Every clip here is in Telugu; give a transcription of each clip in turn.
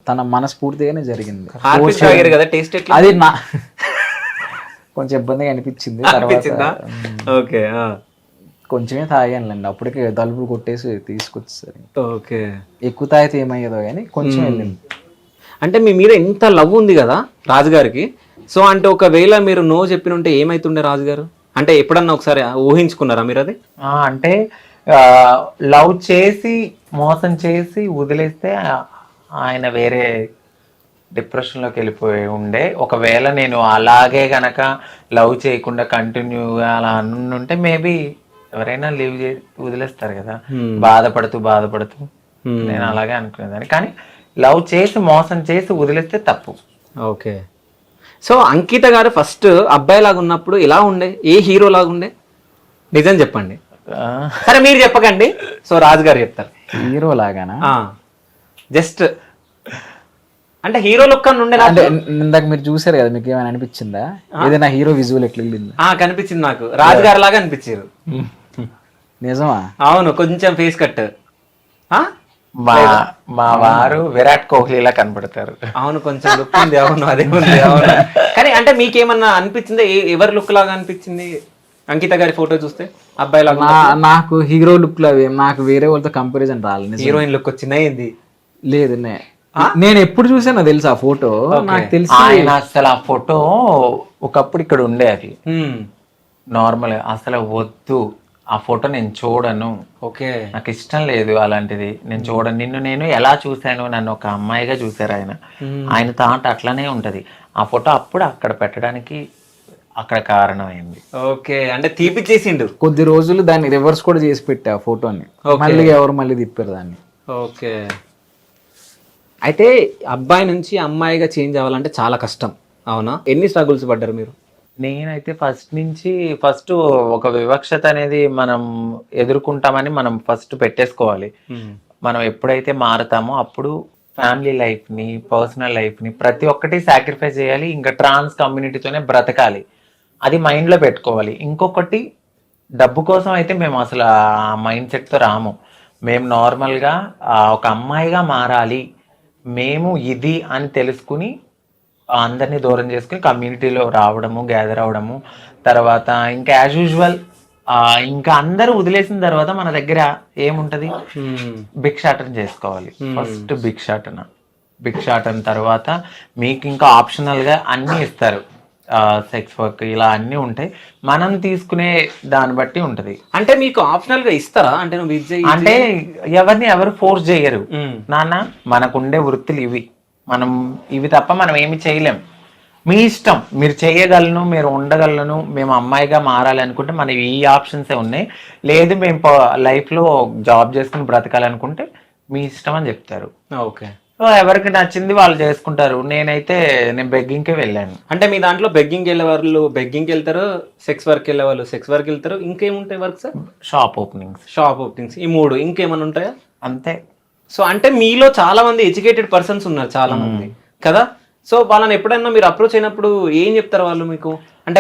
తన మనస్ఫూర్తిగానే జరిగింది. హార్పిక్ తాగారు కదా, టేస్ట్ ఎట్లా అది నా కొంచెం ఇబ్బందిగా అనిపించింది. అనిపించిందా? ఓకే, కొంచెమే తాగానులేండి, అప్పటికే తలుపులు కొట్టేసి తీసుకొచ్చేసరి. ఓకే, ఎక్కువ తాగితే ఏమయ్యేదో కానీ కొంచెం వెళ్ళింది. అంటే మీ మీద ఎంత లవ్ ఉంది కదా రాజుగారికి. సో అంటే ఒకవేళ మీరు నో చెప్పిన ఉంటే ఏమైతుండే రాజుగారు? అంటే ఎప్పుడన్నా ఒకసారి ఊహించుకున్నారా మీరు అది? అంటే లవ్ చేసి మోసం చేసి వదిలేస్తే ఆయన వేరే డిప్రెషన్లోకి వెళ్ళిపోయి ఉండే. ఒకవేళ నేను అలాగే గనక లవ్ చేయకుండా కంటిన్యూగా అలా అనుంటే మేబీ ఎవరైనా లీవ్ వదిలేస్తారు కదా, బాధపడుతూ. నేను అలాగే అనుకునేదాన్ని, కానీ లవ్ చేసి మోసం చేసి వదిలేస్తే తప్పు. ఓకే. సో అంకిత గారు ఫస్ట్ అబ్బాయి లాగా ఉన్నప్పుడు ఎలా ఉండే, ఏ హీరో లాగా ఉండే? నిజం చెప్పండి. సరే మీరు చెప్పకండి, సో రాజు గారు చెప్తారు. హీరో లాగానా? జస్ట్ అంటే హీరో లుక్ అని ఉండే. అంటే ఇందాక మీరు చూసారు కదా, మీకు ఏమైనా అనిపించిందా ఏదైనా హీరో విజువల్ ఎట్లా వెళ్ళింది? కనిపించింది నాకు, రాజు గారు లాగా అనిపించారు. నిజమా? అవును, కొంచెం ఫేస్ కట్. మా వారు విరాట్ కోహ్లీలా కనపడతారు. అవును, కొంచెం లుక్ ఉంది. అవును, అదే ఉంది. అవును, కానీ అంటే మీకేమన్నా అనిపించిందా? ఎవరి లుక్ లాగా అనిపించింది అంకిత గారి ఫోటో చూస్తే? అబ్బాయి లాగా? నాకు హీరో లుక్ లో నాకు వేరే వాళ్ళతో కంపారిజన్ రాలేదు. హీరోయిన్ లుక్ వచ్చిందా ఏంది? లేదు, నేను ఎప్పుడు చూసానో తెలుసు ఆ ఫోటో. నాకు తెలిసి ఆయన అసలు ఆ ఫోటో ఒకప్పుడు ఇక్కడ ఉండే, అది నార్మల్. అసలు వద్దు ఆ ఫోటో, నేను చూడను. ఓకే, నాకు ఇష్టం లేదు అలాంటిది, నేను చూడను. నేను ఎలా చూశాను, నన్ను ఒక అమ్మాయిగా చూశారు ఆయన. ఆయన థాట్ అట్లనే ఉంటది. ఆ ఫోటో అప్పుడు అక్కడ పెట్టడానికి అక్కడ కారణమైంది. ఓకే, అంటే తీపిచ్చేసిండు. కొద్ది రోజులు దాన్ని రివర్స్ కూడా చేసి పెట్టా ఆ ఫోటోని, మళ్ళీ తిప్పారు దాన్ని. ఓకే, అయితే అబ్బాయి నుంచి అమ్మాయిగా చేంజ్ అవ్వాలంటే చాలా కష్టం, అవునా? ఎన్ని స్ట్రగుల్స్ పడ్డారు మీరు? నేనైతే ఫస్ట్ ఒక వివక్షత అనేది మనం ఎదుర్కొంటామని మనం ఫస్ట్ పెట్టేసుకోవాలి. మనం ఎప్పుడైతే మారుతామో అప్పుడు ఫ్యామిలీ లైఫ్ని, పర్సనల్ లైఫ్ని ప్రతి ఒక్కటి సాక్రిఫైస్ చేయాలి. ఇంకా ట్రాన్స్ కమ్యూనిటీతోనే బ్రతకాలి, అది మైండ్లో పెట్టుకోవాలి. ఇంకొకటి, డబ్బు కోసం అయితే మేము అసలు ఆ మైండ్ సెట్తో రాము. మేము నార్మల్గా ఒక అమ్మాయిగా మారాలి, మేము ఇది అని తెలుసుకుని అందరినీ దూరం చేసుకుని కమ్యూనిటీలో రావడము, గ్యాదర్ అవ్వడము. తర్వాత ఇంకా యాజ్ యూజువల్ ఇంకా అందరూ వదిలేసిన తర్వాత మన దగ్గర ఏముంటది, భిక్షాటన చేసుకోవాలి. ఫస్ట్ భిక్షాటన తర్వాత మీకు ఇంకా ఆప్షనల్గా అన్నీ ఇస్తారు, సెక్స్ వర్క్ ఇలా అన్నీ ఉంటాయి. మనం తీసుకునే దాన్ని బట్టి ఉంటది. అంటే మీకు ఆప్షనల్ గా ఇస్తారా? అంటే నువ్వు అంటే ఎవరు ఫోర్స్ చేయరు నాన్న, మనకుండే వృత్తులు ఇవి, మనం ఇవి తప్ప మనం ఏమి చేయలేం. మీ ఇష్టం, మీరు చేయగలను, మీరు ఉండగలను. మేము అమ్మాయిగా మారాలి అనుకుంటే మనకి ఈ ఆప్షన్సే ఉన్నాయి. లేదు మేము లైఫ్లో జాబ్ చేసుకుని బ్రతకాలనుకుంటే మీ ఇష్టం అని చెప్తారు. ఓకే, ఎవరికి నచ్చింది వాళ్ళు చేసుకుంటారు. నేను బెగ్గింగ్కే వెళ్ళాను. అంటే మీ దాంట్లో బెగ్గింగ్ వెళ్ళే వాళ్ళు బెగ్గింగ్కి వెళ్తారు, సెక్స్ వర్క్ వెళ్ళే వాళ్ళు సెక్స్ వర్క్ వెళ్తారు. ఇంకేముంటాయి వర్క్ సార్? షాప్ ఓపెనింగ్స్, ఈ 3. ఇంకేమైనా ఉంటాయా? అంతే. సో అంటే మీలో చాలా మంది ఎడ్యుకేటెడ్ పర్సన్స్ ఉన్నారు, చాలా మంది కదా. సో వాళ్ళని ఎప్పుడైనా మీరు అప్రోచ్ అయినప్పుడు ఏం చెప్తారు వాళ్ళు మీకు? అంటే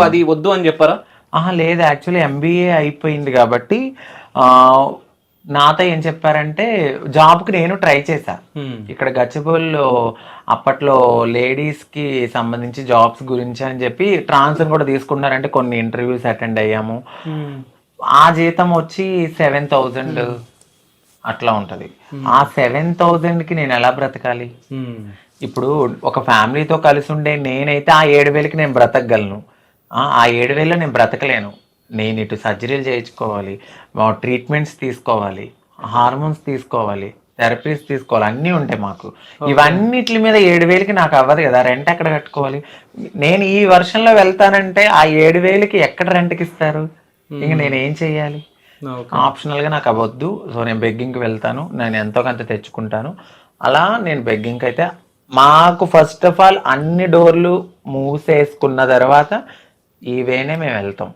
అది వద్దు అని చెప్పారా? లేదు, యాక్చువల్లీ MBA అయిపోయింది కాబట్టి నాతో ఏం చెప్పారంటే, జాబ్కి నేను ట్రై చేశా. ఇక్కడ గచ్చిబౌలిలో అప్పట్లో లేడీస్కి సంబంధించి జాబ్స్ గురించి అని చెప్పి ట్రాన్స్ కూడా తీసుకున్నారంటే కొన్ని ఇంటర్వ్యూస్ అటెండ్ అయ్యాము. ఆ జీతం వచ్చి 7,000 అట్లా ఉంటుంది. ఆ 7,000కి నేను ఎలా బ్రతకాలి? ఇప్పుడు ఒక ఫ్యామిలీతో కలిసి ఉండే నేనైతే ఆ 7,000కి నేను బ్రతకగలను. ఆ 7,000లో నేను బ్రతకలేను. నేను ఇటు సర్జరీలు చేయించుకోవాలి, ట్రీట్మెంట్స్ తీసుకోవాలి, హార్మోన్స్ తీసుకోవాలి, థెరపీస్ తీసుకోవాలి, అన్నీ ఉంటాయి మాకు. ఇవన్నిటి మీద 7,000కి నాకు అవ్వదు కదా. రెంట్ ఎక్కడ కట్టుకోవాలి? నేను ఈ వర్షంలో వెళ్తానంటే ఆ 7,000కి ఎక్కడ రెంట్కి ఇస్తారు? ఇంక నేనేం చెయ్యాలి? ఆప్షనల్గా నాకు అవ్వద్దు. సో నేను బెగ్గింగ్కి వెళ్తాను, నేను ఎంతో కొంత తెచ్చుకుంటాను. అలా నేను బెగ్గింగ్కి అయితే మాకు ఫస్ట్ ఆఫ్ ఆల్ అన్ని డోర్లు మూసేసుకున్న తర్వాత ఈ వేనే మేము వెళ్తాం.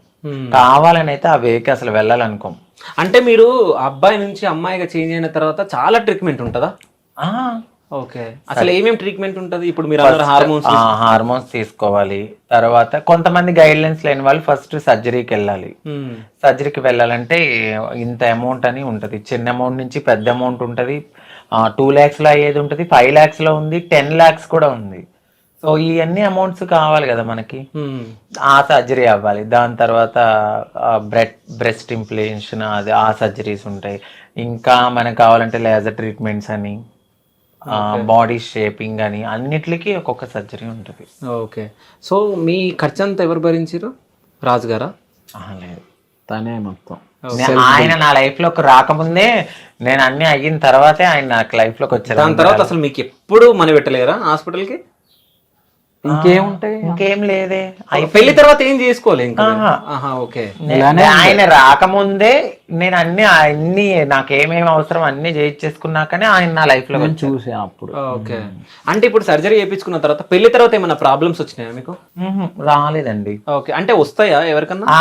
కావాలని అయితే ఆ వేకి అసలు వెళ్ళాలనుకోం. అంటే మీరు అబ్బాయి నుంచి అమ్మాయిగా చేంజ్ అయిన తర్వాత చాలా ట్రీట్మెంట్ ఉంటుందా? ఓకే, అసలు ఏమేమి ట్రీట్మెంట్ ఉంటుంది? ఇప్పుడు మీరు హార్మోన్స్ తీసుకోవాలి. తర్వాత కొంతమంది గైడ్ లైన్స్ లేని వాళ్ళు ఫస్ట్ సర్జరీకి వెళ్ళాలి. సర్జరీకి వెళ్ళాలంటే ఇంత అమౌంట్ అని ఉంటుంది. చిన్న అమౌంట్ నుంచి పెద్ద అమౌంట్ ఉంటుంది. 2 lakhs లో అయ్యేది ఉంటుంది, 5 lakhs లో ఉంది, 10 lakhs కూడా ఉంది. సో ఇవన్నీ అమౌంట్స్ కావాలి కదా మనకి. ఆ సర్జరీ అవ్వాలి, దాని తర్వాత బ్రెస్ట్ ఇంప్లాంటేషన్, అది ఆ సర్జరీస్ ఉంటాయి. ఇంకా మనకు కావాలంటే లేజర్ ట్రీట్మెంట్స్ అని, బాడీ షేపింగ్ అని, అన్నిటికీ ఒక్కొక్క సర్జరీ ఉంటుంది. ఓకే. సో మీ ఖర్చు అంతా ఎవరు భరించారు? రాజు గారా? లేదు, తనే మొత్తం. ఆయన నా లైఫ్ లోకి రాకముందే, నేను అన్ని అయిన తర్వాతే ఆయన నాకు లైఫ్ లోకి వచ్చారు. దాని తర్వాత అసలు మీకు ఎప్పుడు మనీ పెట్టలేరా హాస్పిటల్కి? ఇంకేముంటాయి, ఇంకేం లేదే. పెళ్లి తర్వాత ఏం చేసుకోవాలి ఇంకా? ఓకే. ఆయన రాకముందే నేను అన్ని నాకేమేమి అవసరం అన్ని చేయించేసుకున్నాకనే ఆయన నా లైఫ్ లో చూసా అప్పుడు. ఓకే. అంటే ఇప్పుడు సర్జరీ చేయించుకున్న తర్వాత పెళ్లి తర్వాత ఏమైనా ప్రాబ్లమ్స్ వచ్చినాయా మీకు? రాలేదండి. ఓకే. అంటే వస్తాయా ఎవరికన్నా?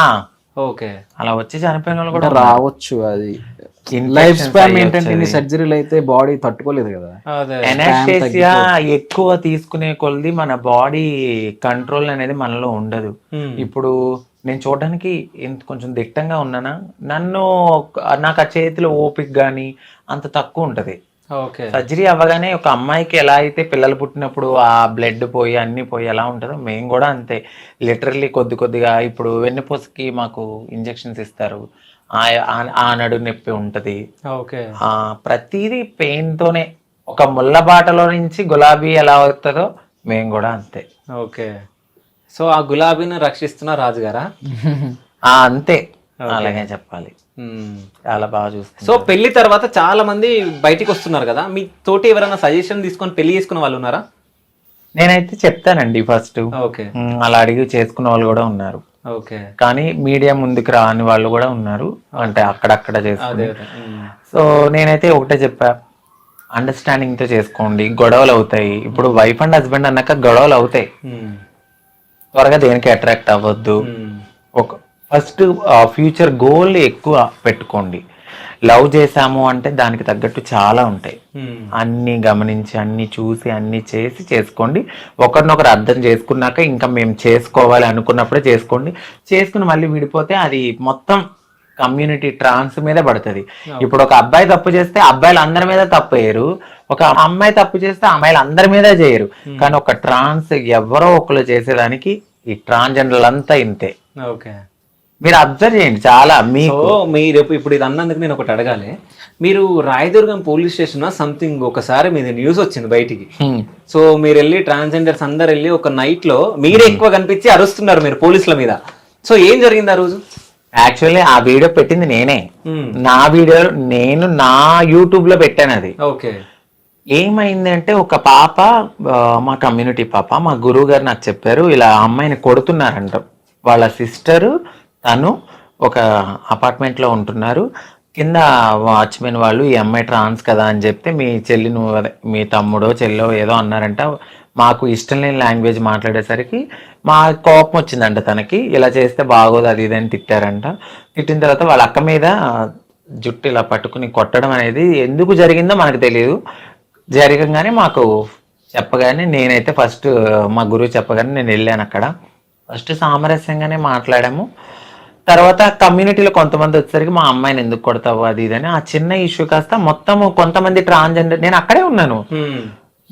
ఓకే. అలా వచ్చి చనిపోయిన వాళ్ళు కూడా రావచ్చు. అది లైఫ్ స్పాన్ ఏంటంటే ఇన్ని సర్జరీలు అయితే బాడీ తట్టుకోలేదు కదా. ఎనాస్థేసియా ఎక్కువ తీసుకునే కొలది మన బాడీ కంట్రోల్ అనేది మనలో ఉండదు. ఇప్పుడు నేను చూడడానికి కొంచెం దిట్టంగా ఉన్నానా, నాకు ఆ చేతిలో ఓపిక గానీ అంత తక్కువ ఉంటది. సర్జరీ అవ్వగానే ఒక అమ్మాయికి ఎలా అయితే పిల్లలు పుట్టినప్పుడు ఆ బ్లడ్ పోయి అన్ని పోయి ఎలా ఉంటుందో మేము కూడా అంతే. లిటరల్లీ కొద్దిగా ఇప్పుడు వెన్నుపూసకి మాకు ఇంజెక్షన్స్ ఇస్తారు, ఆ నడు నొప్పి ఉంటది, ప్రతిదీ పెయిన్ తోనే. ఒక ముళ్ళ బాటలో నుంచి గులాబీ ఎలా అవుతుందో మేము కూడా అంతే. ఓకే. సో ఆ గులాబీని రక్షిస్తున్న రాజుగారా? అంతే, అలాగే చెప్పాలి. చాలా బాగా చూస్తారు. సో పెళ్లి తర్వాత చాలా మంది బయటికి వస్తున్నారు కదా, మీ తోటి ఎవరైనా సజెషన్ తీసుకొని పెళ్లి చేసుకున్న వాళ్ళు ఉన్నారా? నేనైతే చెప్తానండి ఫస్ట్. ఓకే. అలా అడిగి చేసుకున్న వాళ్ళు కూడా ఉన్నారు. ఓకే. కానీ మీడియా ముందుకు రాని వాళ్ళు కూడా ఉన్నారు, అంటే అక్కడక్కడ చేసుకుని. సో నేనైతే ఒకటే చెప్పా, అండర్స్టాండింగ్ తో చేసుకోండి. గొడవలు అవుతాయి, ఇప్పుడు వైఫ్ అండ్ హస్బెండ్ అన్నాక గొడవలు అవుతాయి. త్వరగా దేనికి అట్రాక్ట్ అవ్వద్దు. ఫస్ట్ ఫ్యూచర్ గోల్ ఎక్కువ పెట్టుకోండి. లవ్ చేసాము అంటే దానికి తగ్గట్టు చాలా ఉంటాయి. అన్ని గమనించి అన్ని చూసి అన్ని చేసి చేసుకోండి. ఒకరినొకరు అర్థం చేసుకున్నాక ఇంకా మేము చేసుకోవాలి అనుకున్నప్పుడే చేసుకోండి. చేసుకుని మళ్ళీ విడిపోతే అది మొత్తం కమ్యూనిటీ ట్రాన్స్ మీద పడుతుంది. ఇప్పుడు ఒక అబ్బాయి తప్పు చేస్తే అబ్బాయిలు అందరి మీద తప్పు వేయరు, ఒక అమ్మాయి తప్పు చేస్తే అమ్మాయిలు అందరి మీద చేయరు. కానీ ఒక ట్రాన్స్ ఎవరో ఒకరు చేసేదానికి ఈ ట్రాన్స్జెండర్లు అంతా ఇంతే. ఓకే. మీరు అబ్జర్వ్ చేయండి చాలా. మీరు ఇప్పుడు ఇది అన్నందుకు నేను ఒకటి అడగాలి. మీరు రాయదుర్గం పోలీస్ స్టేషన్ సంథింగ్ ఒకసారి మీద న్యూస్ వచ్చింది బయటికి. సో మీరు వెళ్ళి ట్రాన్స్జెండర్స్ అందరు వెళ్ళి ఒక నైట్ లో మీరే ఎక్కువ కనిపించి అరుస్తున్నారు మీరు పోలీసుల మీద. సో ఏం జరిగింది ఆ రోజు? యాక్చువల్లీ ఆ వీడియో పెట్టింది నేనే. నా వీడియో నేను నా యూట్యూబ్ లో పెట్టాను అది. ఓకే. ఏమైంది అంటే ఒక పాప, మా కమ్యూనిటీ పాప, మా గురువు గారు నాకు చెప్పారు, ఇలా అమ్మాయిని కొడుతున్నారంట. వాళ్ళ సిస్టరు తను ఒక అపార్ట్మెంట్ లో ఉంటున్నారు. కింద వాచ్మెన్ వాళ్ళు ఈ అమ్మాయి ట్రాన్స్ కదా అని చెప్తే మీ చెల్లి నువ్వు మీ తమ్ముడో చెల్లో ఏదో అన్నారంట. మాకు ఇష్టం లేని లాంగ్వేజ్ మాట్లాడేసరికి మా కోపం వచ్చిందంట తనకి. ఇలా చేస్తే బాగోదు అది ఇది అని తిట్టారంట. తిట్టిన తర్వాత వాళ్ళ అక్క మీద జుట్టు ఇలా పట్టుకుని కొట్టడం అనేది ఎందుకు జరిగిందో మనకు తెలియదు. జరగగానే మాకు చెప్పగానే నేనైతే ఫస్ట్ మా గురువు చెప్పగానే నేను వెళ్ళాను. అక్కడ ఫస్ట్ సామరస్యంగానే మాట్లాడాము. తర్వాత కమ్యూనిటీలో కొంతమంది వచ్చేసరికి మా అమ్మాయిని ఎందుకు కొడతావు అది ఇదని ఆ చిన్న ఇష్యూ కాస్త మొత్తం కొంతమంది ట్రాన్స్జెండర్, నేను అక్కడే ఉన్నాను,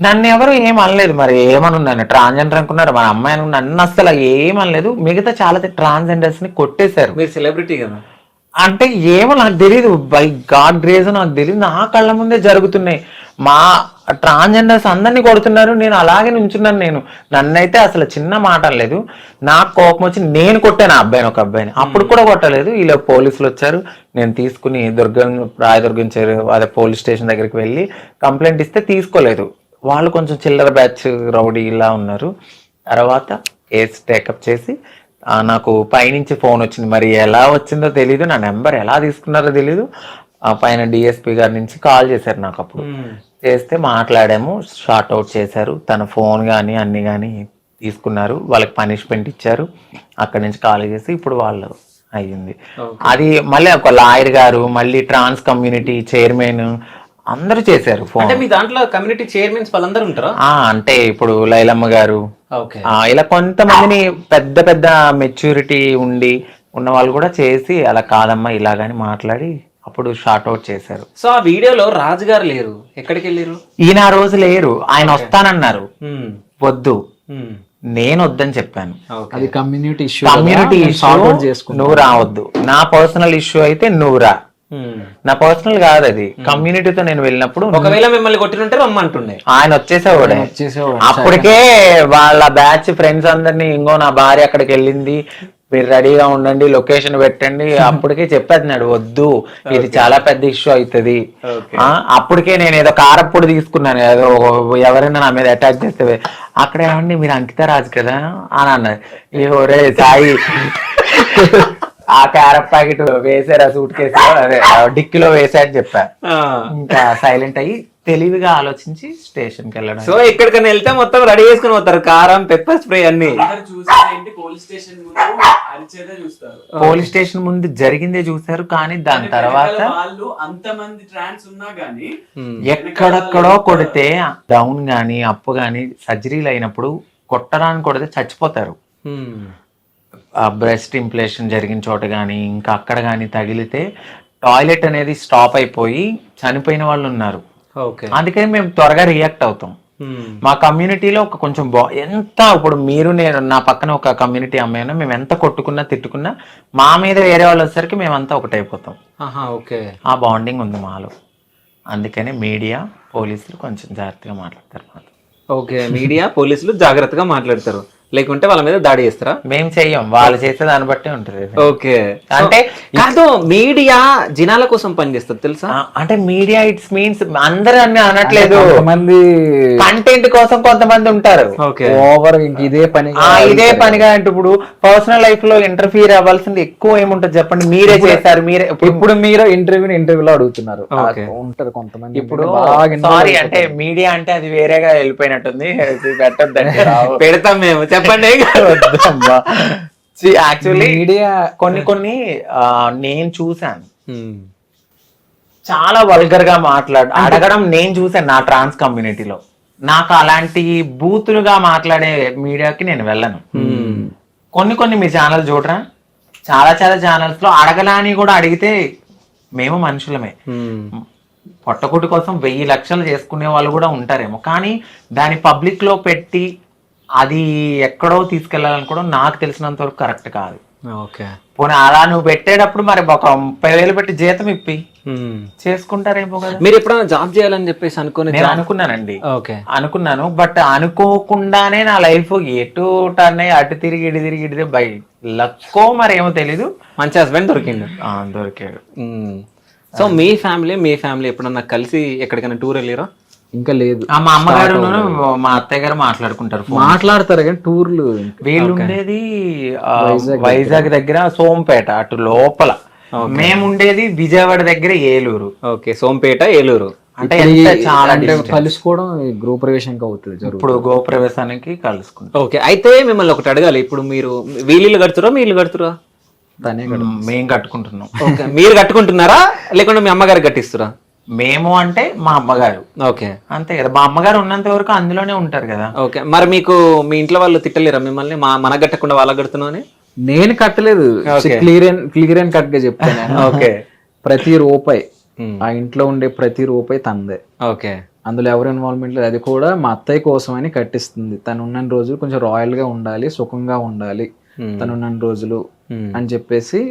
నన్ను ఎవరు ఏమనలేదు. మరి ఏమనున్నాను, ట్రాన్స్జెండర్ అనుకున్నారు, మన అమ్మాయి నన్ను అసలు ఏమనలేదు. మిగతా చాలా ట్రాన్స్జెండర్స్ ని కొట్టేశారు. మీరు సెలబ్రిటీ కదా అంటే ఏమో నాకు తెలియదు, బై గాడ్ గ్రేస్ నాకు తెలియదు, నా కళ్ళ ముందే జరుగుతున్నాయి. మా ట్రాన్స్జెండర్స్ అందరినీ కొడుతున్నారు, నేను అలాగే నుంచున్నాను. నన్నైతే అసలు చిన్న మాట అనలేదు. నాకు కోపం వచ్చి నేను కొట్టాను ఆ అబ్బాయిని, ఒక అబ్బాయిని. అప్పుడు కూడా కొట్టలేదు. ఇలా పోలీసులు వచ్చారు, నేను తీసుకుని రాయదుర్గం అదే పోలీస్ స్టేషన్ దగ్గరికి వెళ్ళి కంప్లైంట్ ఇస్తే తీసుకోలేదు. వాళ్ళు కొంచెం చిల్లర బ్యాచ్ రౌడీ ఇలా ఉన్నారు. తర్వాత కేసు టేకప్ చేసి నాకు పైనుంచి ఫోన్ వచ్చింది. మరి ఎలా వచ్చిందో తెలీదు, నా నెంబర్ ఎలా తీసుకున్నారో తెలీదు. పైన డిఎస్పీ గారి నుంచి కాల్ చేశారు నాకు. అప్పుడు చేస్తే మాట్లాడాము, షార్ట్ అవుట్ చేశారు. తన ఫోన్ కానీ అన్ని కానీ తీసుకున్నారు, వాళ్ళకి పనిష్మెంట్ ఇచ్చారు. అక్కడి నుంచి కాల్ చేసి ఇప్పుడు వాళ్ళు అయ్యింది. అది మళ్ళీ ఒక లాయర్ గారు, మళ్ళీ ట్రాన్స్ కమ్యూనిటీ చైర్మన్ అందరూ చేశారు ఫోన్. అంటే మీ దాంట్లో కమ్యూనిటీ చైర్మన్స్ వాళ్ళందరూ ఉంటారా? అంటే ఇప్పుడు లైలమ్మ గారు, ఇలా కొంతమందిని పెద్ద పెద్ద మెచ్యూరిటీ ఉన్న వాళ్ళు కూడా చేసి అలా కాదమ్మా ఇలాగని మాట్లాడి అప్పుడు షార్ట్ అవుట్ చేశారు. సో ఆ వీడియోలో రాజు గారు లేరు, ఎక్కడికి వెళ్ళారు? ఈయన ఆ రోజు లేరు, ఆయన వస్తానన్నారు. వద్దు, నేను వద్దని చెప్పాను. అది కమ్యూనిటీ ఇష్యూ, కమ్యూనిటీ ఇష్యూ, నువ్వు రావద్దు. నా పర్సనల్ ఇష్యూ అయితే నువ్వు రా, నా పర్సనల్ కాదు అది, కమ్యూనిటీతో నేను వెళ్ళినప్పుడు. ఒకవేళ మిమ్మల్ని కొట్టినుంటే రమ్మంటుండే, ఆయన వచ్చేసేవాడే. అప్పటికే వాళ్ళ బ్యాచ్ ఫ్రెండ్స్ అందరినీ, ఇంకో నా భార్య అక్కడికి వెళ్ళింది, మీరు రెడీగా ఉండండి, లొకేషన్ పెట్టండి, అప్పటికే చెప్పేస్తున్నాడు వద్దు, ఇది చాలా పెద్ద ఇష్యూ అవుతుంది. అప్పటికే నేను ఏదో కారప్పుడు తీసుకున్నాను, ఏదో ఎవరైనా నా మీద అటాక్ చేస్తే అక్కడ ఏమండి మీరు అంకిత రాజు కదా అని అన్నది. రే సాయి, ఆ క్యారెట్ ప్యాకెట్ వేసారా సూట్ కేసు, అదే డిక్కీలో వేసా అని చెప్పా. ఇంకా సైలెంట్ అయ్యి తెలివిగా ఆలోచించి స్టేషన్ కి వెళ్ళడం. సో ఎక్కడికైనా వెళ్తే మొత్తం రెడీ చేసుకుని పోతారు, కారం, పెప్పర్ స్ప్రే అన్ని. పోలీస్ స్టేషన్ ముందు జరిగిందే చూసారు, కానీ దాని తర్వాత ఎక్కడెక్కడో కొడితే డౌన్ గాని అప్పు గాని సర్జరీలు అయినప్పుడు కొట్టడానికి కొడితే చచ్చిపోతారు. బ్రెస్ట్ ఇంప్లేషన్ జరిగిన చోట కానీ ఇంకా అక్కడ కానీ తగిలితే టాయిలెట్ అనేది స్టాప్ అయిపోయి చనిపోయిన వాళ్ళు ఉన్నారు. అందుకని మేము త్వరగా రియాక్ట్ అవుతాం. మా కమ్యూనిటీలో ఒక కొంచెం ఎంత, ఇప్పుడు మీరు నేను నా పక్కన ఒక కమ్యూనిటీ అమ్మాయి ఉన్నా, మేము ఎంత కొట్టుకున్నా తిట్టుకున్నా మా మీద వేరే వాళ్ళు వచ్చేసరికి మేమంతా ఒకటైపోతాం. ఆ బాండింగ్ ఉంది మాలో. అందుకని మీడియా పోలీసులు కొంచెం జాగ్రత్తగా మాట్లాడతారు. ఓకే, మీడియా పోలీసులు జాగ్రత్తగా మాట్లాడతారు, లేకుంటే వాళ్ళ మీద దాడి చేస్తారా? మేము చెయ్యం, వాళ్ళు చేసే దాన్ని బట్టి ఉంటది. ఓకే, అంటే కాదు, మీడియా జనాల కోసం పనిచేస్తుంది తెలుసా? అంటే మీడియా ఇట్స్ మీన్స్ అందరూ అన్ని అనట్లేదు, మంది కంటెంట్ కోసం కొంతమంది ఉంటారు. ఓవర్ ఇదే పనిగా అంటే ఇప్పుడు పర్సనల్ లైఫ్ లో ఇంటర్ఫియర్ అవ్వాల్సింది ఎక్కువ ఏముంటది చెప్పండి. మీరే చేశారు, మీరే ఇప్పుడు మీరు ఇంటర్వ్యూలో అడుగుతున్నారు, ఉంటారు కొంతమంది. ఇప్పుడు సారీ అంటే మీడియా అంటే అది వేరేగా వెళ్ళిపోయినట్టుంది, పెట్టద్దండి. పెడతాం మేము, చెప్పండి. యాక్చువల్లీ మీడియా కొన్ని నేను చూసాను, చాలా వల్గర్ గా అడగడం నేను చూసాను నా ట్రాన్స్ కమ్యూనిటీలో. నాకు అలాంటి బూతులుగా మాట్లాడే మీడియాకి నేను వెళ్ళను. కొన్ని మీ ఛానల్ చూడరా, చాలా ఛానల్స్ లో అడగలాని కూడా అడిగితే మేము మనుషులమే, పొట్టకుటి కోసం 1000 లక్షలు చేసుకునే వాళ్ళు కూడా ఉంటారేమో, కానీ దాని పబ్లిక్ లో పెట్టి అది ఎక్కడో తీసుకెళ్లాలనుకోవడం నాకు తెలిసినంత వరకు కరెక్ట్ కాదు. పోనీ అలా నువ్వు పెట్టేటప్పుడు మరి ఒక 30,000 పెట్టి జీతం ఇప్పి చేసుకుంటారేమో కదా. మీరు ఎప్పుడైనా జాబ్ చేయాలని చెప్పేసి అనుకున్నానండి, అనుకున్నాను. బట్ అనుకోకుండానే నా లైఫ్ ఎటు టర్న్ అయ్యి అటు తిరిగి ఇటు తిరిగి బై లక్కో మరి ఏమో తెలీదు, మంచి హస్బెండ్ దొరికాడు. సో మీ ఫ్యామిలీ ఎప్పుడన్నా కలిసి ఎక్కడికైనా టూర్ వెళ్ళారా? ఇంకా లేదు. మా అమ్మగారు మా అత్తయ్య గారు మాట్లాడతారు కానీ టూర్లు. వీళ్ళు ఉండేది వైజాగ్ దగ్గర సోంపేట అటు లోపల, మేము ఉండేది విజయవాడ దగ్గర ఏలూరు. ఓకే, సోంపేట ఏలూరు అంటే చాలా కలుసుకోవడం గృహప్రవేశానికి అవుతుంది. ఇప్పుడు గృహప్రవేశానికి కలుసుకుంటాం. ఓకే, అయితే మిమ్మల్ని ఒకటి అడగాలి. ఇప్పుడు మీరు వీళ్ళు కడుతురా మీరు కడుతురా? మేము కట్టుకుంటున్నాం. ఓకే, మీరు కట్టుకుంటున్నారా లేకుంటే మీ అమ్మగారు కట్టిస్తురా? మేము అంటే మా అమ్మగారు. ఓకే, అంతే కదా, మా అమ్మగారు ఉన్నంత వరకు అందులోనే ఉంటారు కదా. ఓకే, మరి మీకు మీ ఇంట్లో వాళ్ళు తిట్టలేరా మిమ్మల్ని మన కట్టకుండా వాళ్ళ కడుతున్నావు? నేను కట్టలేదు, క్లియర్ అండ్ కట్ గా చెప్తాను. ఓకే, ప్రతి రూపాయి ఆ ఇంట్లో ఉండే ప్రతి రూపాయి తందే. ఓకే, అందులో ఎవరు ఇన్వాల్వ్మెంట్ లేదు. అది కూడా మా అత్తయ్య కోసం అని కట్టిస్తుంది. తను ఉన్న రోజులు కొంచెం రాయల్ గా ఉండాలి, సుఖంగా ఉండాలి తను ఉన్న రోజులు అని చెప్పేసి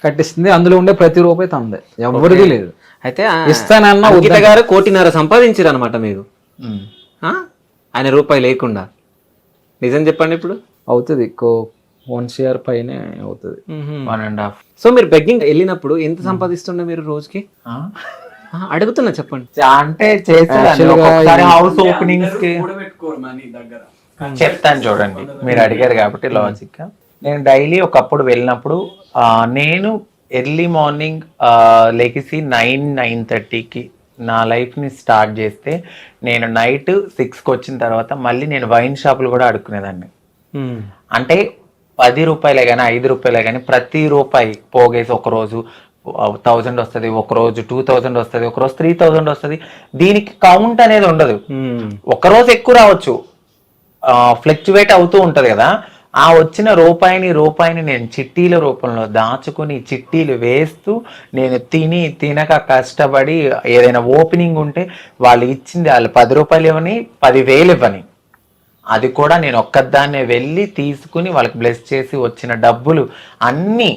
కట్టిస్తుంది. అందులో ఉండే ప్రతి రూపాయి తందే, ఎవరిది లేదు. అయితే ఇస్తానన్న అంకిత గారు 1.5 సంపాదించారు అనమాట మీరు, ఆయన రూపాయి లేకుండా. నిజం చెప్పండి, ఇప్పుడు అవుతుంది 1 CR పైనే అవుతుంది, 1.5. సో మీరు బెగ్గింగ్ వెళ్ళినప్పుడు ఎంత సంపాదిస్తుండే మీరు రోజుకి? అడుగుతున్నా చెప్పండి. అంటే హౌస్ ఓపెనింగ్స్ కి చెప్తాను చూడండి, మీరు అడిగారు కాబట్టి లాజిక్ గా. నేను డైలీ ఒకప్పుడు వెళ్ళినప్పుడు నేను ఎర్లీ మార్నింగ్ లెగిసి 9-9:30కి నా లైఫ్ని స్టార్ట్ చేస్తే నేను నైట్ 6కి వచ్చిన తర్వాత మళ్ళీ నేను వైన్ షాపులు కూడా అడుక్కునేదాన్ని. అంటే 10 రూపాయలే కానీ 5 రూపాయలే కానీ ప్రతి రూపాయి పోగేసి ఒకరోజు 1000 వస్తుంది, ఒకరోజు 2000 వస్తుంది, ఒకరోజు 3000 వస్తుంది. దీనికి కౌంట్ అనేది ఉండదు. ఒకరోజు ఎక్కువ రావచ్చు, ఫ్లక్చువేట్ అవుతూ ఉంటది కదా. ఆ వచ్చిన రూపాయిని నేను చిట్టీల రూపంలో దాచుకుని చిట్టీలు వేస్తూ నేను తినక కష్టపడి ఏదైనా ఓపెనింగ్ ఉంటే వాళ్ళు ఇచ్చింది వాళ్ళు 10 రూపాయలు ఇవ్వని 10,000 ఇవ్వని అది కూడా నేను ఒక్కదాన్నే వెళ్ళి తీసుకుని వాళ్ళకి బ్లెస్ చేసి వచ్చిన డబ్బులు అన్నీ.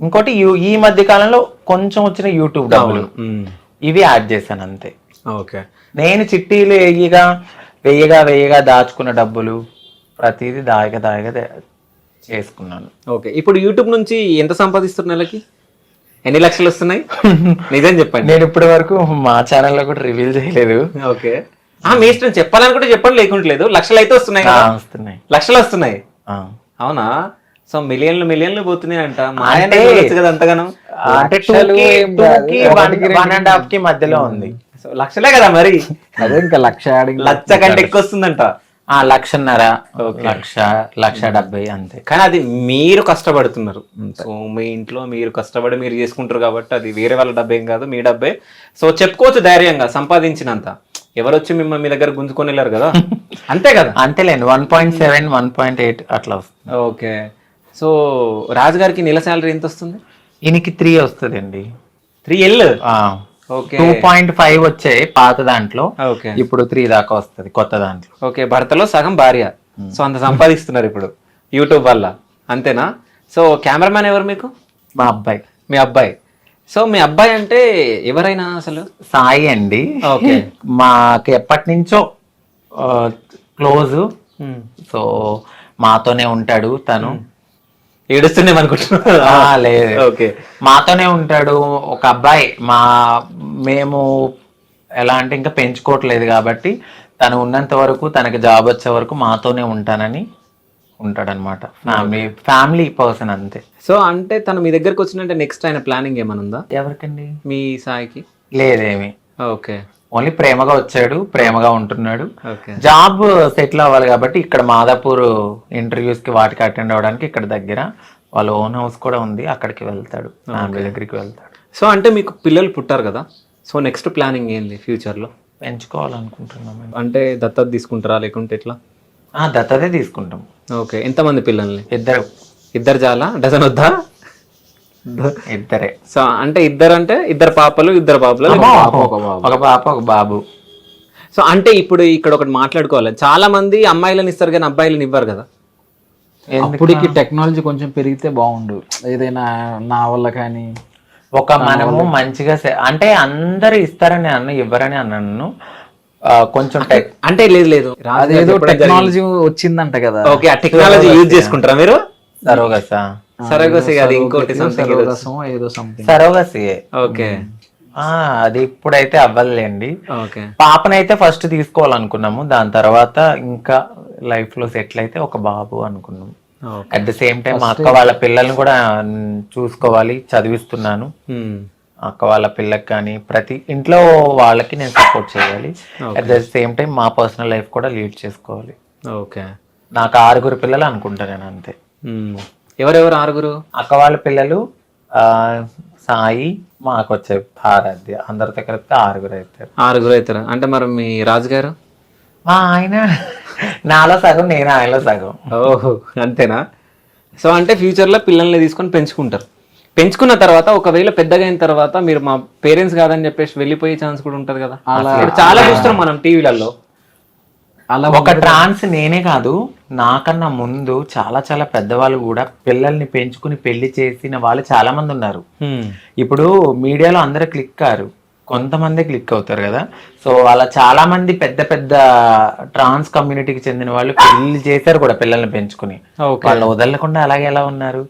ఇంకోటి ఈ మధ్య కాలంలో కొంచెం వచ్చిన యూట్యూబ్ డబ్బులు ఇవి యాడ్ చేశాను అంతే. ఓకే. నేను చిట్టీలు వెయ్యగా దాచుకున్న డబ్బులు ప్రతిదీ దాయగా చేసుకున్నాను. ఓకే. ఇప్పుడు యూట్యూబ్ నుంచి ఎంత సంపాదిస్తున్నారు నెలకి? ఎన్ని లక్షలు వస్తున్నాయి? నిజం చెప్పండి. నేను ఇప్పటి వరకు మా ఛానల్లో కూడా రివీల్ చేయలేదు. ఓకే. మీ ఇష్టం, చెప్పాలనుకుంటే చెప్పండి, లేకుంటలేదు. లక్షలు అయితే వస్తున్నాయి కదా? వస్తున్నాయి, లక్షలు వస్తున్నాయి. అవునా? సో మిలియన్లు పోతున్నాయి అంట. కదా అంతగానం? అంటే 1.5 కి మధ్యలో ఉంది. సో లక్షలే కదా మరి. అదే ఇంకా లక్ష కంటే ఎక్కువ వస్తుందంట. 1,50,000 1,70,000 అంతే. కానీ అది మీరు కష్టపడుతున్నారు. సో మీ ఇంట్లో మీరు కష్టపడి మీరు చేసుకుంటారు కాబట్టి అది వేరే వాళ్ళ డబ్బే ఏం కాదు, మీ డబ్బే. సో చెప్పుకోవచ్చు ధైర్యంగా సంపాదించినంత. ఎవరు వచ్చి మిమ్మల్ని మీ దగ్గర గుంజుకొని వెళ్ళారు కదా, అంతే కదా? అంతేలేండి. 1.7 1.8 అట్లా వస్తుంది. ఓకే. సో రాజు గారికి నెల శాలరీ ఎంత వస్తుంది? ఈయనకి 3 వస్తుంది అండి. 3L. ఓకే. 2.5 వచ్చాయి పాత దాంట్లో. ఓకే. ఇప్పుడు 3 దాకా వస్తుంది కొత్త దాంట్లో. ఓకే. భర్తలో సగం భార్య. సో అంత సంపాదిస్తున్నారు ఇప్పుడు యూట్యూబ్ వల్ల, అంతేనా? సో కెమెరామ్యాన్ ఎవరు మీకు? మా అబ్బాయి. మీ అబ్బాయి. సో మీ అబ్బాయి అంటే ఎవరైనా అసలు? సాయి అండి. ఓకే. మాకు ఎప్పటి నుంచో క్లోజ్. సో మాతోనే ఉంటాడు తను. ఏడుస్తున్నాం అనుకుంటున్నా? లేదు. ఓకే. మాతోనే ఉంటాడు. ఒక అబ్బాయి. మేము ఎలా అంటే ఇంకా పెంచుకోవట్లేదు కాబట్టి తను ఉన్నంత వరకు, తనకి జాబ్ వచ్చే వరకు మాతోనే ఉంటానని ఉంటాడనమాట. ఫ్యామిలీ పర్సన్ అంతే. సో అంటే తను మీ దగ్గరకు వచ్చినంటే నెక్స్ట్ ఆయన ప్లానింగ్ ఏమైనా ఉందా? ఎవరికండి? మీ సాయికి? లేదేమి. ఓకే. ఓన్లీ ప్రేమగా వచ్చాడు, ప్రేమగా ఉంటున్నాడు. ఓకే. జాబ్ సెటిల్ అవ్వాలి కాబట్టి ఇక్కడ మాదాపూర్ ఇంటర్వ్యూస్ కి వాటికి అటెండ్ అవ్వడానికి ఇక్కడ దగ్గర వాళ్ళ ఓన్ హౌస్ కూడా ఉంది, అక్కడికి వెళ్తాడు, ఫ్యామిలీ దగ్గరికి వెళ్తాడు. సో అంటే మీకు పిల్లలు పుట్టారు కదా, సో నెక్స్ట్ ప్లానింగ్ ఏంది ఫ్యూచర్ లో? పెంచుకోవాలనుకుంటున్నాం. అంటే దత్తత తీసుకుంటారా లేకుంటే ఎట్లా? దత్తతే తీసుకుంటాం. ఓకే. ఎంతమంది పిల్లల్ని? ఇద్దరు చాలా? డజన్ వద్దా? ఇద్దరే. సో అంటే ఇద్దరు పాపలు ఒక పాప ఒక బాబు. సో అంటే ఇప్పుడు ఇక్కడ ఒకటి మాట్లాడుకోవాలి, చాలా మంది అమ్మాయిలను ఇస్తారు కానీ అబ్బాయిలను ఇవ్వరు కదా. అప్పటికి టెక్నాలజీ కొంచెం పెరిగితే బాగుండు, ఏదైనా నా వల్ల కానీ. మనము మంచిగా అంటే అందరు ఇస్తారని ఇవ్వరని అన్నాను. కొంచెం అంటే లేదు అదేదో టెక్నాలజీ వచ్చిందంట కదా. ఓకే. ఆ టెక్నాలజీ యూజ్ చేసుకుంటారా మీరు? సరోగసి అది ఇంకోటి సరోగసి. ఓకే. అది ఇప్పుడైతే అవ్వలేండి. ఓకే. పాపనైతే ఫస్ట్ తీసుకోవాలనుకున్నాము, దాని తర్వాత ఇంకా లైఫ్ లో సెటిల్ అయితే ఒక బాబు అనుకున్నాము. అట్ ద సేమ్ టైం మా అక్క వాళ్ళ పిల్లల్ని కూడా చూసుకోవాలి, చదివిస్తున్నాను. అక్క వాళ్ళ పిల్లకి కానీ ప్రతి ఇంట్లో వాళ్ళకి నేను సపోర్ట్ చేయాలి. అట్ ద సేమ్ టైం మా పర్సనల్ లైఫ్ కూడా లీడ్ చేసుకోవాలి. ఓకే. నాకు 6 పిల్లలు అనుకుంటా నేను అంతే. ఎవరెవరు 6? అక్క వాళ్ళ పిల్లలు సాయి, మాకు వచ్చే ఆరాధ్య, అందరితో కలిపితే 6 అవుతారు. అంటే మరి మీ రాజుగారు? మా ఆయన నాలో సగం, నేను ఆయనలో సగం. ఓహో, అంతేనా? సో అంటే ఫ్యూచర్ లో పిల్లల్ని తీసుకొని పెంచుకుంటారు. పెంచుకున్న తర్వాత ఒకవేళ పెద్దగా అయిన తర్వాత మీరు మా పేరెంట్స్ కాదని చెప్పేసి వెళ్ళిపోయే ఛాన్స్ కూడా ఉంటది కదా. చాలా చూస్తున్నాం మనం టీవీలలో. అలా ఒక ట్రాన్స్ నేనే కాదు, నాకన్నా ముందు చాలా చాలా పెద్దవాళ్ళు కూడా పిల్లల్ని పెంచుకుని పెళ్లి చేసిన వాళ్ళు చాలా మంది ఉన్నారు. ఇప్పుడు మీడియాలో అందరూ క్లిక్ కారు, కొంతమంది క్లిక్ అవుతారు కదా. సో అలా చాలా మంది పెద్ద పెద్ద ట్రాన్స్ కమ్యూనిటీకి చెందిన వాళ్ళు పెళ్లి చేశారు కూడా పిల్లల్ని పెంచుకుని. వాళ్ళు వదలకుండా అలాగే ఎలా ఉన్నారు.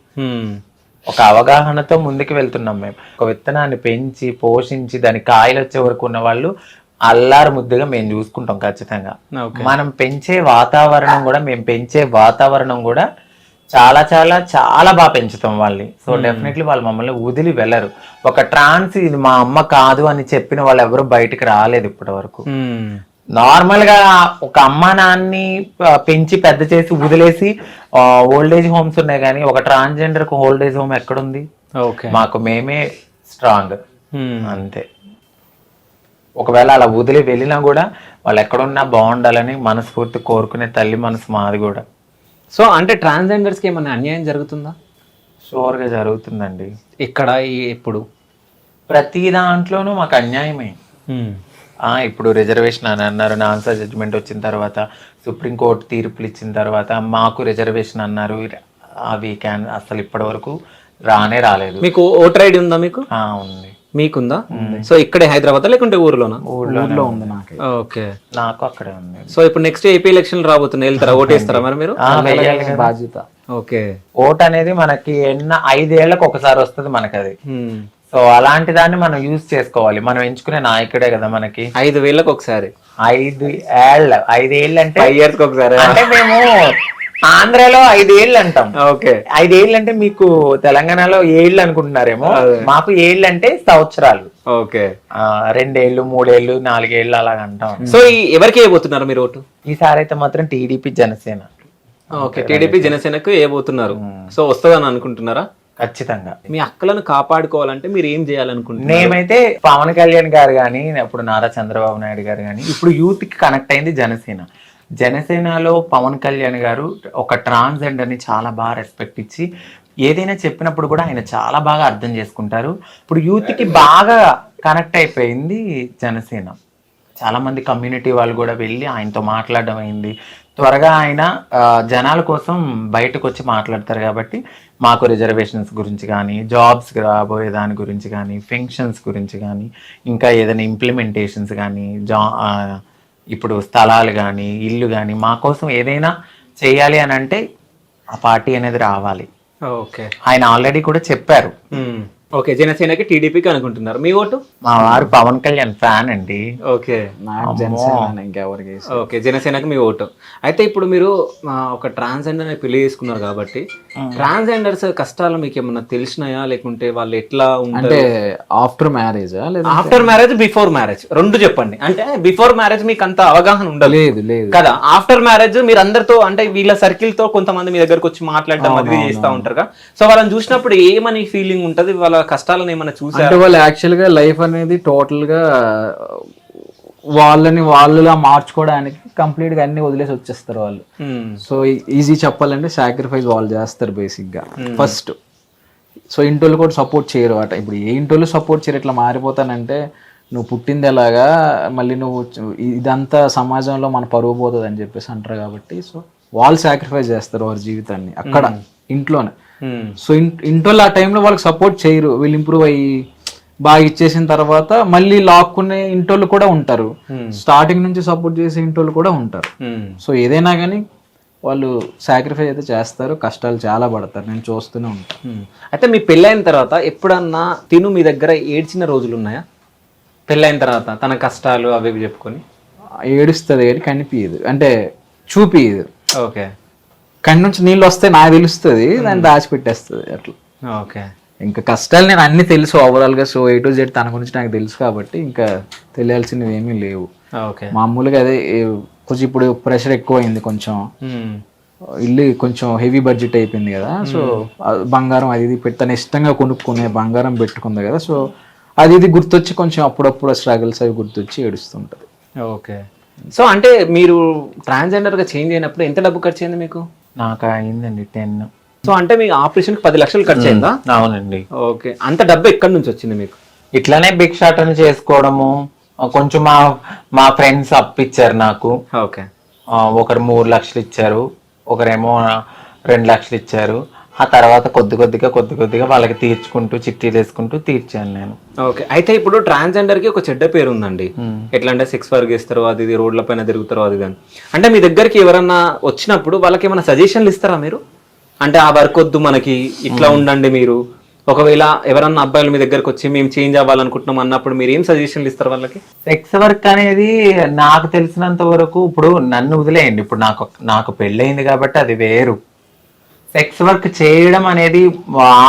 ఒక అవగాహనతో ముందుకు వెళ్తున్నాం మేము. ఒక విత్తనాన్ని పెంచి పోషించి దాని కాయలు వచ్చే వరకు ఉన్న వాళ్ళు అల్లారు ముద్దుగా మేము చూసుకుంటాం ఖచ్చితంగా. మనం పెంచే వాతావరణం కూడా చాలా చాలా చాలా బాగా పెంచుతాం వాళ్ళని. సో డెఫినెట్లీ వాళ్ళు మమ్మల్ని వదిలి వెళ్ళరు. ఒక ట్రాన్స్ ఇది మా అమ్మ కాదు అని చెప్పిన వాళ్ళు ఎవరు బయటకు రాలేదు ఇప్పటి వరకు. నార్మల్ గా ఒక అమ్మ నాన్ని పెంచి పెద్ద చేసి వదిలేసి ఓల్డేజ్ హోమ్స్ ఉన్నాయి, కానీ ఒక ట్రాన్స్జెండర్ కు ఓల్డేజ్ హోమ్ ఎక్కడుంది? మాకు మేమే స్ట్రాంగ్ అంతే. ఒకవేళ అలా వదిలి వెళ్ళినా కూడా వాళ్ళు ఎక్కడున్నా బాగుండాలని మనస్ఫూర్తి కోరుకునే తల్లి మనసు మాది కూడా. సో అంటే ట్రాన్స్జెండర్స్కి ఏమైనా అన్యాయం జరుగుతుందా? షూర్గా జరుగుతుందండి. ఇక్కడ ఎప్పుడు ప్రతి దాంట్లోనూ మాకు అన్యాయమే. ఇప్పుడు రిజర్వేషన్ అని అన్నారు, ఆన్సర్ జడ్జిమెంట్ వచ్చిన తర్వాత సుప్రీంకోర్టు తీర్పులు ఇచ్చిన తర్వాత మాకు రిజర్వేషన్ అన్నారు. అవి అసలు ఇప్పటి వరకు రాలేదు. మీకు ఓటర్ ఐడి ఉందా? మీకు ఉంది. మీకుందా? సో ఇక్కడే హైదరాబాద్ లేకుంటే ఊర్లోనా? ఊర్లో ఉంది నాకు. ఓకే, నాకు అక్కడే ఉంది. సో ఇప్పుడు నెక్స్ట్ ఏపీ ఎలక్షన్ రాబోతున్నాయి, వెళ్తారా? ఓటేస్తారా మరి మీరు? బాధ్యత. ఓకే, ఓట్ అనేది మనకి 5 ఏళ్లకు ఒకసారి వస్తుంది మనకి అది. సో అలాంటి దాన్ని మనం యూజ్ చేసుకోవాలి. మనం ఎంచుకునే నాయకుడే కదా మనకి. 5 వేలకు ఒకసారి. 5 ఏళ్ళు 5 ఏళ్ళు అంటే 5 years కి ఒకసారి. అంటే మేము ఆంధ్రాలో 5 ఏళ్ళు అంటాం. ఓకే, 5 ఏళ్ళు అంటే మీకు తెలంగాణలో 7 అనుకుంటున్నారేమో. మాకు 7 అంటే సంవత్సరాలు. ఓకే, 2 ఏళ్ళు 3 ఏళ్ళు 4 ఏళ్ళు అలాగ అంటాం. సో ఎవరికి వేయబోతున్నారు మీరు ఓటు? ఈసారి అయితే మాత్రం టీడీపీ జనసేన. ఓకే, టీడీపీ జనసేనకు వేయబోతున్నారు. సో వస్తుందని అనుకుంటున్నారా? ఖచ్చితంగా. మీ అక్కలను కాపాడుకోవాలంటే మీరు ఏం చేయాలనుకుంటున్నారు? మేమైతే పవన్ కళ్యాణ్ గారు కానీ, అప్పుడు నారా చంద్రబాబు నాయుడు గారు కానీ, ఇప్పుడు యూత్ కి కనెక్ట్ అయింది జనసేన. జనసేనలో పవన్ కళ్యాణ్ గారు ఒక ట్రాన్స్జెండర్ ని చాలా బాగా రెస్పెక్ట్ ఇచ్చి ఏదైనా చెప్పినప్పుడు కూడా ఆయన చాలా బాగా అర్థం చేసుకుంటారు. ఇప్పుడు యూత్ కి బాగా కనెక్ట్ అయిపోయింది జనసేన. చాలా మంది కమ్యూనిటీ వాళ్ళు కూడా వెళ్ళి ఆయనతో మాట్లాడడం అయింది. త్వరగా ఆయన జనాల కోసం బయటకు వచ్చి మాట్లాడతారు కాబట్టి మాకు రిజర్వేషన్స్ గురించి కానీ, జాబ్స్ రాబోయే దాని గురించి కానీ, పెన్షన్స్ గురించి కానీ, ఇంకా ఏదైనా ఇంప్లిమెంటేషన్స్ కానీ, ఇప్పుడు స్థలాలు కానీ, ఇల్లు కానీ, మా కోసం ఏదైనా చేయాలి అని అంటే ఆ పార్టీ అనేది రావాలి. ఓకే, ఆయన ఆల్రెడీ కూడా చెప్పారు. ఓకే, జనసేనకి టీడీపీకి అనుకుంటున్నారు. మీ ఓటు? మా వారు పవన్ కళ్యాణ్ ఫ్యాన్ అండి. ఓకే, ఇంకెవరికి. ఓకే, జనసేనకి మీ ఓటు. అయితే ఇప్పుడు మీరు ఒక ట్రాన్స్జెండర్ ని పెళ్లి చేసుకున్నారు కాబట్టి ట్రాన్స్జెండర్స్ కష్టాలు మీకు ఏమన్నా తెలిసినాయా, లేకుంటే వాళ్ళు ఎట్లా అంటే after marriage after marriage before marriage రెండు చెప్పండి. అంటే బిఫోర్ మ్యారేజ్ మీకు అంత అవగాహన ఉండదు లేదు కదా. ఆఫ్టర్ మ్యారేజ్ మీరు అందరితో అంటే వీళ్ళ సర్కిల్ తో కొంతమంది మీ దగ్గరకు వచ్చి మాట్లాడడం అది చేస్తూ ఉంటారు కదా. సో వాళ్ళని చూసినప్పుడు ఏమని ఫీలింగ్ ఉంటది? వాళ్ళ కష్టాలను ఏమైనా చూసారు? అంటే వాళ్ళు యాక్చువల్ గా లైఫ్ అనేది టోటల్ గా వాళ్ళులా మార్చుకోవడానికి కంప్లీట్ గా అన్ని వదిలేసి వచ్చేస్తారు వాళ్ళు. సో ఈజీ చెప్పాలంటే సాక్రిఫైస్ వాళ్ళు చేస్తారు బేసిక్ గా ఫస్ట్. సో ఇంటోళ్ళు కూడా సపోర్ట్ చేయరు అట. ఇప్పుడు ఏ ఇంటోళ్ళు సపోర్ట్ చేయరు. ఇట్లా మారిపోతానంటే నువ్వు పుట్టింది ఎలాగా, మళ్ళీ నువ్వు ఇదంతా సమాజంలో మన పరువు పోతుంది అని చెప్పేసి అంటారు కాబట్టి సో వాళ్ళు సాక్రిఫైస్ చేస్తారు వారి జీవితాన్ని అక్కడ ఇంట్లోనే. సో ఇంటోళ్ళు ఆ టైంలో వాళ్ళకి సపోర్ట్ చేయరు. వీళ్ళు ఇంప్రూవ్ అయ్యి బాగా ఇచ్చేసిన తర్వాత మళ్ళీ లాక్కునే ఇంటోళ్ళు కూడా ఉంటారు. స్టార్టింగ్ నుంచి సపోర్ట్ చేసే ఇంటోళ్ళు కూడా ఉంటారు. సో ఏదైనా కానీ వాళ్ళు సాక్రిఫైస్ అయితే చేస్తారు, కష్టాలు చాలా పడతారు. నేను చూస్తూనే ఉంటాను. అయితే మీ పెళ్ళైన తర్వాత ఎప్పుడన్నా తిను మీ దగ్గర ఏడ్చిన రోజులు ఉన్నాయా? పెళ్ళైన తర్వాత తన కష్టాలు అవి చెప్పుకొని ఏడుస్తుంది కానీ కనిపించదు, అంటే చూపియదు. ఓకే, కళ్ళ నుంచి నీళ్ళు వస్తే నాకు తెలుస్తుంది, దాన్ని దాచిపెట్టేస్తుంది అట్లా. ఓకే, ఇంకా కష్టాలు నేను అన్ని తెలుసు ఓవరాల్ గా. సో A to Z తన గురించి నాకు తెలుసు కాబట్టి ఇంకా తెలియాల్సినవి ఏమీ లేవు. ఓకే, మామూలుగా అదే కొంచెం ఇప్పుడు ప్రెషర్ ఎక్కువ అయింది, కొంచెం ఇల్లు కొంచెం హెవీ బడ్జెట్ అయిపోయింది కదా. సో బంగారం అది ఇది తను ఇష్టంగా కొనుక్కునే బంగారం పెట్టుకుంది కదా. సో అది ఇది గుర్తొచ్చి కొంచెం అప్పుడప్పుడు స్ట్రగుల్స్ అవి గుర్తొచ్చి ఏడుస్తుంటది. ఓకే, సో అంటే మీరు ట్రాన్స్జెండర్ గా చేంజ్ అయినప్పుడు ఎంత డబ్బు ఖర్చు అయింది మీకు? నాకు అయిందండి 10. సో అంటే మీకు ఆపరేషన్ 10 లక్షలు ఖర్చు అయిందా? అవునండి. ఓకే, అంత డబ్బు ఎక్కడి నుంచి వచ్చింది మీకు? ఇట్లానే భిక్షాటన చేసుకోవడము. కొంచెం మా ఫ్రెండ్స్ అప్పిచ్చారు నాకు. ఓకే, ఒకరు 3 లక్షలు ఇచ్చారు, ఒకరేమో 2 లక్షలు ఇచ్చారు. ఆ తర్వాత కొద్ది కొద్దిగా వాళ్ళకి తీర్చుకుంటూ చిట్టీలు వేసుకుంటూ తీర్చాను నేను. ఓకే, అయితే ఇప్పుడు ట్రాన్స్జెండర్ కి ఒక చెడ్డ పేరు ఉందండి. ఎట్లా అంటే సెక్స్ వర్క్ చేస్తారు, అది ఇది రోడ్ల పైన తిరుగుతారు, అది కానీ. అంటే మీ దగ్గరికి ఎవరన్నా వచ్చినప్పుడు వాళ్ళకి ఏమైనా సజెషన్లు ఇస్తారా మీరు? అంటే ఆ వర్క్ వద్దు మనకి, ఇట్లా ఉండండి మీరు. ఒకవేళ ఎవరన్నా అబ్బాయిలు మీ దగ్గరకు వచ్చి మేము చేంజ్ అవ్వాలనుకుంటున్నాం అన్నప్పుడు మీరు ఏం సజెషన్లు ఇస్తారు వాళ్ళకి? సెక్స్ వర్క్ అనేది నాకు తెలిసినంత వరకు ఇప్పుడు నన్ను వదిలేయండి. ఇప్పుడు నాకు పెళ్ళయింది కాబట్టి అది వేరు. సెక్స్ వర్క్ చేయడం అనేది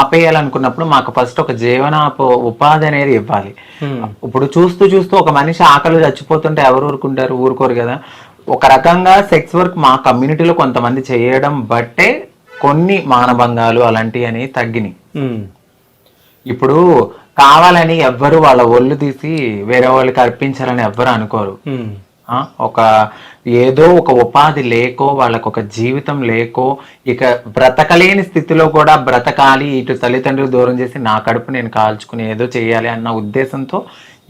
ఆపేయాలనుకున్నప్పుడు మాకు ఫస్ట్ ఒక ఉపాధి అనేది ఇవ్వాలి. ఇప్పుడు చూస్తూ ఒక మనిషి ఆకలి చచ్చిపోతుంటే ఎవరు ఊరుకోరు కదా. ఒక రకంగా సెక్స్ వర్క్ మా కమ్యూనిటీలో కొంతమంది చేయడం బట్టే కొన్ని మానభంగాలు అలాంటివి అనేవి తగ్గినాయి. ఇప్పుడు కావాలని ఎవ్వరు వాళ్ళ ఒళ్ళు తీసి వేరే వాళ్ళకి అర్పించాలని ఎవ్వరు అనుకోరు. ఒక ఏదో ఒక ఉపాధి లేకో వాళ్ళకు ఒక జీవితం లేకో ఇక బ్రతకలేని స్థితిలో కూడా బ్రతకాలి, ఇటు తల్లిదండ్రులు దూరం చేసి నా కడుపు నేను కాల్చుకుని ఏదో చేయాలి అన్న ఉద్దేశంతో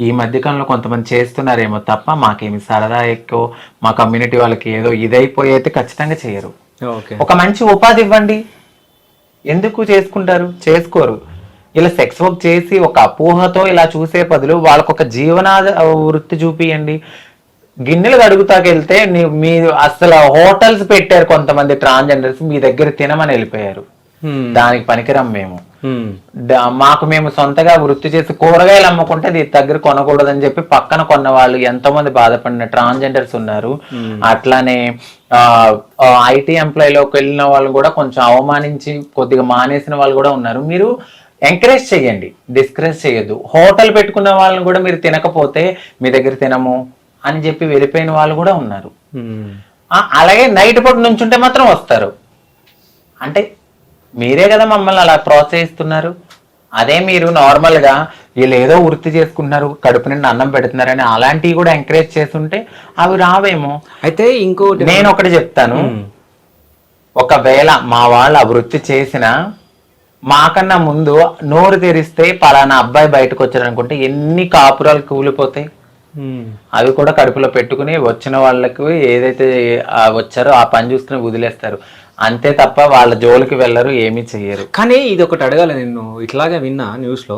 ఈ మధ్యకాలంలో కొంతమంది చేస్తున్నారేమో తప్ప మాకేమి సరదా ఎక్కువ మా కమ్యూనిటీ వాళ్ళకి ఏదో ఇదైపోయి అయితే ఖచ్చితంగా చేయరు. ఒక మంచి ఉపాధి ఇవ్వండి, ఎందుకు చేసుకుంటారు? చేసుకోరు. ఇలా సెక్స్ వర్క్ చేసి ఒక అపోహతో ఇలా చూసే బదులు వాళ్ళకు ఒక జీవనాధ వృత్తి చూపియండి. గిన్నెలు కడుగుతాకెళ్తే మీరు అసలు హోటల్స్ పెట్టారు కొంతమంది ట్రాన్స్జెండర్స్, మీ దగ్గర తినమని వెళ్ళిపోయారు. దానికి పనికిరం మేము. మాకు మేము సొంతగా వృత్తి చేసి కూరగాయలు అమ్ముకుంటే దీని దగ్గర కొనకూడదని చెప్పి పక్కన కొన్న వాళ్ళు ఎంతో మంది బాధపడిన ట్రాన్స్జెండర్స్ ఉన్నారు. అట్లానే ఐటీ ఎంప్లాయీలోకి వెళ్ళిన వాళ్ళు కూడా కొంచెం అవమానించి కొద్దిగా మానేసిన వాళ్ళు కూడా ఉన్నారు. మీరు ఎంకరేజ్ చేయండి, డిస్కరేజ్ చేయొద్దు. హోటల్ పెట్టుకున్న వాళ్ళని కూడా మీరు తినకపోతే మీ దగ్గర తినము అని చెప్పి వెళ్ళిపోయిన వాళ్ళు కూడా ఉన్నారు. అలాగే నైట్ పూట నుంచుంటే మాత్రం వస్తారు. అంటే మీరే కదా మమ్మల్ని అలా ప్రోత్సహిస్తున్నారు. అదే మీరు నార్మల్ గా వీళ్ళు ఏదో వృత్తి చేసుకుంటున్నారు, కడుపు నిండా అన్నం పెడుతున్నారని అలాంటివి కూడా ఎంకరేజ్ చేస్తుంటే అవి రావేమో. అయితే ఇంకోటి నేను ఒకటి చెప్తాను, ఒకవేళ మా వాళ్ళు ఆ వృత్తి చేసిన మాకన్నా ముందు నోరు తెరిస్తే పలానా అబ్బాయి బయటకు వచ్చారు అనుకుంటే ఎన్ని కాపురాలు కూలిపోతాయి. అవి కూడా కడుపులో పెట్టుకుని వచ్చిన వాళ్ళకు ఏదైతే వచ్చారో ఆ పని చూసుకుని వదిలేస్తారు అంతే తప్ప వాళ్ళ జోలికి వెళ్ళరు, ఏమీ చెయ్యరు. కానీ ఇది ఒకటి అడగాలి, నేను ఇట్లాగే విన్నా న్యూస్ లో.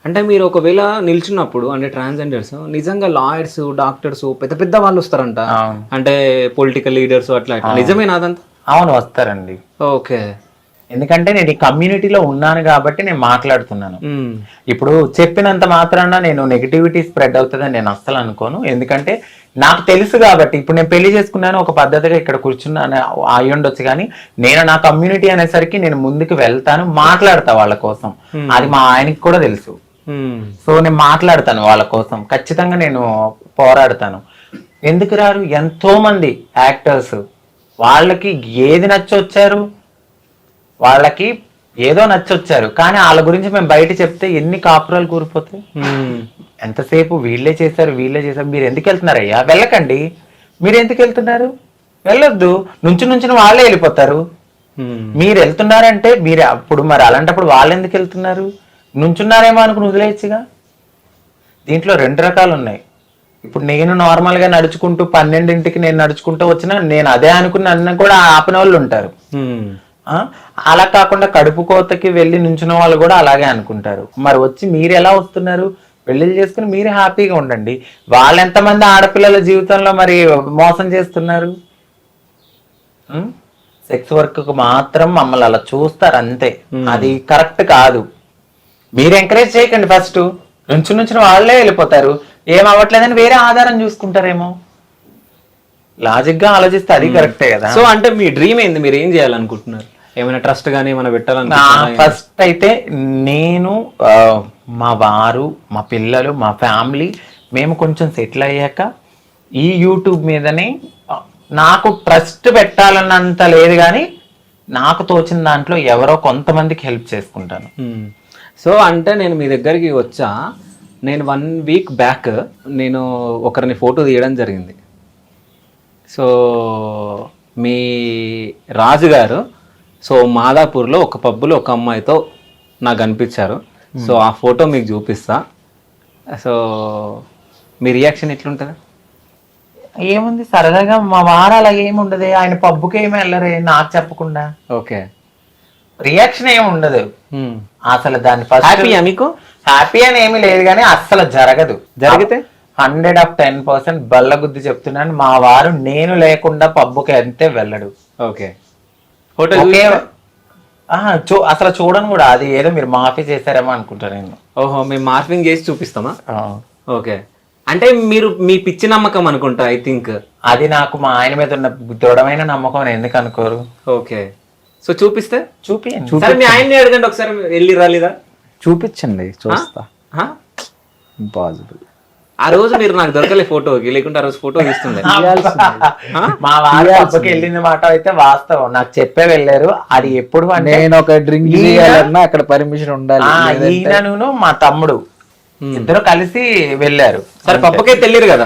అంటే మీరు ఒకవేళ నిల్చున్నప్పుడు అంటే ట్రాన్స్జెండర్స్ నిజంగా లాయర్స్, డాక్టర్స్, పెద్ద పెద్ద వాళ్ళు వస్తారంట, అంటే పొలిటికల్ లీడర్స్ అట్లా, నిజమేనా అదంతా? అవును, వస్తారండి. ఓకే. ఎందుకంటే నేను ఈ కమ్యూనిటీలో ఉన్నాను కాబట్టి నేను మాట్లాడుతున్నాను. ఇప్పుడు చెప్పినంత మాత్రాన నేను నెగిటివిటీ స్ప్రెడ్ అవుతుందని నేను అస్సలు అనుకోను. ఎందుకంటే నాకు తెలుసు కాబట్టి. ఇప్పుడు నేను పెళ్లి చేసుకున్నాను, ఒక పద్ధతిగా ఇక్కడ కూర్చున్నాను అయి ఉండొచ్చు, కానీ నేను నా కమ్యూనిటీ అనేసరికి నేను ముందుకు వెళ్తాను, మాట్లాడతా వాళ్ళ కోసం. అది మా ఆయనకి కూడా తెలుసు. సో నేను మాట్లాడతాను వాళ్ళ కోసం, ఖచ్చితంగా నేను పోరాడతాను. ఎందుకు రారు? ఎంతో మంది యాక్టర్స్ వాళ్ళకి ఏది నచ్చొచ్చారు, వాళ్ళకి ఏదో నచ్చొచ్చారు, కానీ వాళ్ళ గురించి మేము బయట చెప్తే ఎన్ని కాపురాలు కూరిపోతాయి. ఎంతసేపు వీళ్ళే చేశారు మీరు ఎందుకు వెళ్తున్నారయ్యా? వెళ్ళకండి. మీరు ఎందుకు వెళ్తున్నారు? వెళ్ళొద్దు. నుంచిన వాళ్ళే వెళ్ళిపోతారు. మీరు వెళ్తున్నారంటే మీరు అప్పుడు మరి అలాంటప్పుడు వాళ్ళు ఎందుకు వెళ్తున్నారు? నుంచున్నారేమో అనుకుని వదిలేయచ్చుగా. దీంట్లో 2 రకాలు ఉన్నాయి. ఇప్పుడు నేను నార్మల్ గా నడుచుకుంటూ 12ంటికి నేను నడుచుకుంటూ వచ్చినా నేను అదే అనుకుని నన్ను కూడా ఆపిన వాళ్ళు ఉంటారు. అలా కాకుండా కడుపు కోతకి వెళ్ళి నుంచున్న వాళ్ళు కూడా అలాగే అనుకుంటారు. మరి వచ్చి మీరు ఎలా వస్తున్నారు? పెళ్లిళ్ళు చేసుకుని మీరు హ్యాపీగా ఉండండి. వాళ్ళు ఎంతమంది ఆడపిల్లల జీవితంలో మరి మోసం చేస్తున్నారు? సెక్స్ వర్క్ మాత్రం మమ్మల్ని అలా చూస్తారు అంతే. అది కరెక్ట్ కాదు. మీరు ఎంకరేజ్ చేయకండి. ఫస్ట్ నుంచిన వాళ్ళే వెళ్ళిపోతారు. ఏం అవ్వట్లేదని వేరే ఆధారం చూసుకుంటారేమో. లాజిక్ గా ఆలోచిస్తే అది కరెక్టే కదా. సో అంటే మీ డ్రీమ్ ఏంది? మీరు ఏం చేయాలనుకుంటున్నారు? ఏమైనా ట్రస్ట్ గానీ ఏమైనా పెట్టాలనుకుంటున్నారా? ఫస్ట్ అయితే నేను, మా వారు, మా పిల్లలు, మా ఫ్యామిలీ మేము కొంచెం సెటిల్ అయ్యాక ఈ యూట్యూబ్ మీదనే నాకు ట్రస్ట్ పెట్టాలన్నంత లేదు, కానీ నాకు తోచిన దాంట్లో ఎవరో కొంతమందికి హెల్ప్ చేసుకుంటాను. సో అంటే నేను మీ దగ్గరికి వచ్చా, నేను 1 వీక్ బ్యాక్ నేను ఒకరిని ఫోటో తీయడం జరిగింది. సో మీ రాజుగారు సో మాదాపూర్లో ఒక పబ్బులో ఒక అమ్మాయితో నాకు కనిపించారు. సో ఆ ఫోటో మీకు చూపిస్తా. సో మీ రియాక్షన్ ఎట్లుంటుంది? ఏముంది, సరదాగా మా వారు అలాగే ఏమి ఉండదు. ఆయన పబ్బుకి ఏమి వెళ్ళరే నాకు చెప్పకుండా. ఓకే. రియాక్షన్ ఏమి ఉండదు అసలు. దాని హ్యాపీయా మీకు? హ్యాపీ అని ఏమి లేదు, కానీ అస్సలు జరగదు. జరిగితే 110% బల్లగుద్ది చెప్తున్నాను. మా వారు నేను లేకుండా పబ్బుకి అంతే వెళ్ళడు. ఓకే. ఫోటో అసలు చూడను కూడా. అది ఏదో మీరు మాఫీ చేశారేమో అనుకుంటా నేను. ఓహో, మేము మార్ఫింగ్ చేసి చూపిస్తామా? ఓకే. అంటే మీరు మీ పిచ్చి నమ్మకం అనుకుంటా. ఐ థింక్ అది నాకు మా ఆయన మీద ఉన్న దృఢమైన నమ్మకం. ఎందుకు అనుకోరు? ఓకే. సో చూపిస్తే చూపియండి. మీ ఆయన్ని అడగండి ఒకసారి, వెళ్ళి రాలేదా? చూపించండి, చూస్తా. ఇంపాసిబుల్. ఆ రోజు మీరు నాకు దొరకలే ఫోటోకి, లేకుంటే ఆ రోజు ఫోటో తీస్తుండే. మా వారు పబ్బకి వెళ్ళిన మాట అయితే వాస్తవం. నాకు చెప్పే వెళ్ళారు. అది ఎప్పుడు అంటే నేను ఒక డ్రింక్ చేయాలన్నా అక్కడ పర్మిషన్ ఉండాలి. ఈయనను మా తమ్ముడు ఇద్దరు కలిసి వెళ్ళారు. సరే పబ్బకే తెలియరు కదా.